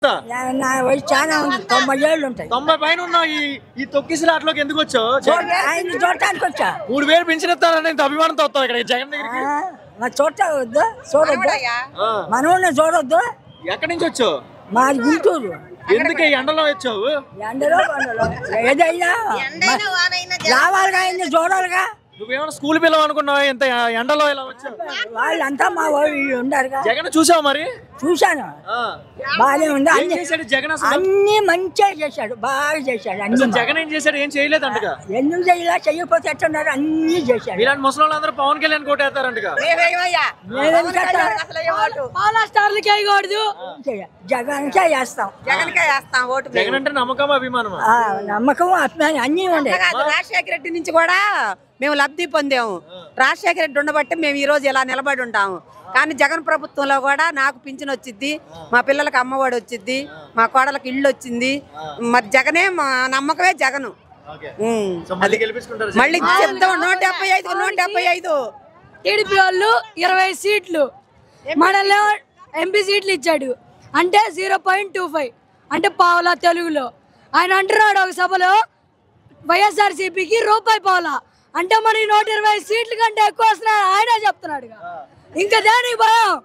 ఎంత? నా వయసు చాలా ఉంది, 90 ఏళ్ళు ఉంటాయి. 90 పైన ఉన్న ఈ తొక్కిసలాట్లోకి ఎందుకు వచ్చావు? ఆయన చూడటానికి వచ్చా. 3000 పెన్షన్ ఇస్తారని ఇంత అభిమానంతో వస్తావు ఇక్కడ జగన్ దగ్గరికి. మరి చూడవద్దు, చూడొద్దు, మనవుని చూడొద్దు. ఎక్కడి నుంచి వచ్చావు? మాది గుంటూరు. ఎందుకు ఈ ఎండలో వచ్చావు? ఎండలో ఏదైనా రావాలిగా, ఆయన్ని చూడాలిగా. నువ్వేమైనా స్కూల్ పిల్లలు అనుకున్నావా? ఇంత ఎండలో ఇలా వచ్చావు? వాళ్ళంతా మా వాళ్ళు ఉండారుగా. జగన్ చూసావు మరి? చూశాను, బాగానే ఉంది. ఏం చేశాడు జగన్? అసలు అన్ని మంచిగా చేశాడు, బాగా చేశాడు. అన్ని జగన్ ఏం చేశాడు? ఏం చేయలేదంటగా. ఎందుకు చేయలే, చెయ్యకపోతే ఎట్టున్నారు, అన్ని చేశాడు. ఇలాంటి ముసలి అందరూ పవన్ కళ్యాణ్ కోటేస్తారంటగా. జగన్కే చేస్తాం. జగన్ అంటే నమ్మకం, అభిమానం. నమ్మకం, అభిమానం అన్ని ఉండే. రాజశేఖర రెడ్డి నుంచి కూడా మేము లబ్ధి పొందాము. రాజశేఖర రెడ్డి ఉండబట్టి మేము ఈ రోజు ఇలా నిలబడి ఉంటాము. కానీ జగన్ ప్రభుత్వంలో కూడా నాకు పింఛన్ వచ్చింది, మా పిల్లలకి అమ్మఒడి వచ్చింది, మా కోడలకు ఇల్లు వచ్చింది. మరి జగనే మా నమ్మకమే జగను. మళ్ళీ చెప్తాం 175 టీడీపీ వాళ్ళు 20 సీట్లు, మనలో ఎంపీ సీట్లు ఇచ్చాడు. అంటే 0.25 అంటే పావులా తెలుగులో. ఆయన అంటున్నాడు ఒక సభలో, వైఎస్ఆర్సీపీకి రూపాయి పావులా అంటే మరి 120 సీట్ల కంటే ఎక్కువ వస్తున్నాయి ఆయన చెప్తున్నాడు. ఇంకా దానికి భయం.